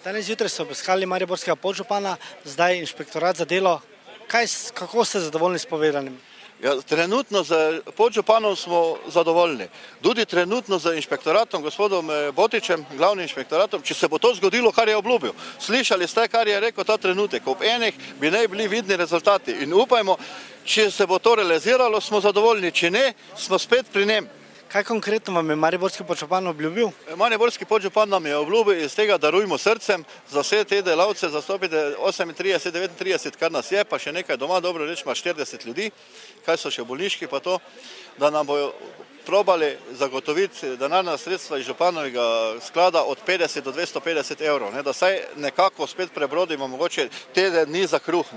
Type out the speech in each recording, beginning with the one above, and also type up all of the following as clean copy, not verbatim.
Danes zjutraj so obiskali mariborskega podžupana, zdaj inšpektorat za delo. Kako ste zadovoljni s povedanim? Ja, trenutno z podžupanom smo zadovoljni. Tudi trenutno z inšpektoratom, gospodom Botičem, glavnim inšpektoratom, če se bo to zgodilo, kar je obljubil. Slišali ste, kar je rekel ta trenutek. Ob enih bi naj bili vidni rezultati in upajmo, če se bo to realiziralo, smo zadovoljni, če ne, smo spet pri njem. Kaj konkretno vam je mariborski podžupan obljubil? Mariborski podžupan nam je obljubil iz tega darujmo srcem za vse te delavce, zastopite 38, 39, kar nas je, pa še nekaj doma, dobro rečemo 40 ljudi, kaj so še bolniški pa to, da nam bojo probali zagotoviti denarna sredstva iz županovega sklada od 50 do 250 evrov, da saj nekako spet prebrodimo mogoče teden dni za kruh.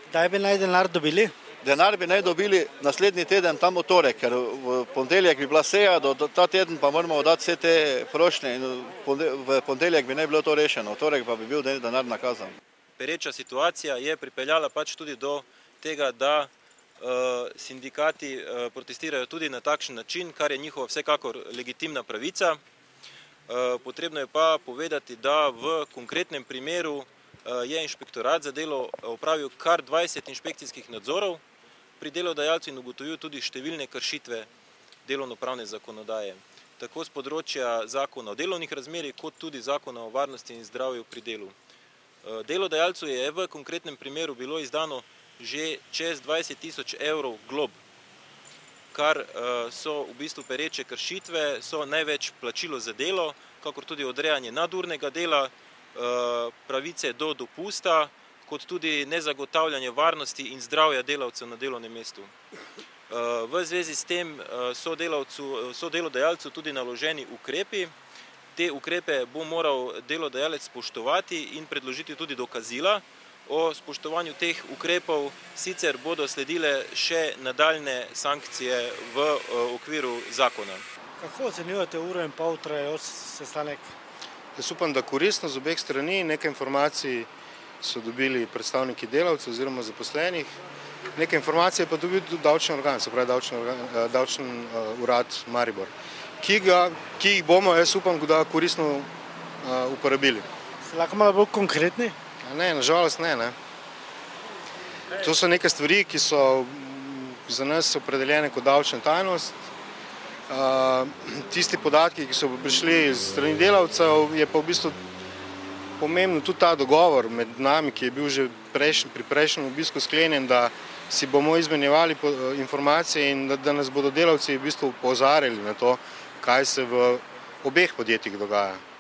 Kdaj bi naj denar dobili? Denar bi naj dobili naslednji teden tam v torek, ker v ponedeljek bi bila seja, do ta teden pa moramo oddati vse te prošnje in v ponedeljek bi naj bilo to rešeno, v torek pa bi bil denar nakazan. Pereča situacija je pripeljala pač tudi do tega, da sindikati protestirajo tudi na takšen način, kar je njihova vsekakor legitimna pravica. Potrebno je pa povedati, da v konkretnem primeru je inšpektorat za delo opravil kar 20 inšpekcijskih nadzorov pri delodajalcu in ugotovil tudi številne kršitve delovnopravne zakonodaje, tako z področja zakona o delovnih razmerjih, kot tudi zakona o varnosti in zdravju pri delu. Delodajalcu je v konkretnem primeru bilo izdano že čez 20 000 evrov glob, kar so v bistvu pereče kršitve, so največ plačilo za delo, kakor tudi odrejanje nadurnega dela, pravice do dopusta, kot tudi nezagotavljanje varnosti in zdravja delavcev na delovnem mestu. V zvezi s tem so delodajalcu tudi naloženi ukrepi. Te ukrepe bo moral delodajalec spoštovati in predložiti tudi dokazila o spoštovanju teh ukrepov, sicer bodo sledile še nadaljne sankcije v okviru zakona. Kako ocenjujete uro in pol trajajoč sestanek? Jaz upam, da koristno z obeh strani, nekaj informacij so dobili predstavniki delavcev oziroma zaposlenih, nekaj informacij pa dobil tudi davčni organ, se pravi davčni urad Maribor, ki jih bomo, jaz upam, da koristno uporabili. Ste lahko malo bolj konkretni? Ne, nažalost ne. To so neke stvari, ki so za nas opredeljene kot davčna tajnost. Tisti podatki, ki so prišli iz strani delavcev, je pa v bistvu pomembno tudi ta dogovor med nami, ki je bil že pri prejšnjem obisku sklenjen, da si bomo izmenjevali informacije in da nas bodo delavci v bistvu opozarjali na to, kaj se v obeh podjetjih dogaja.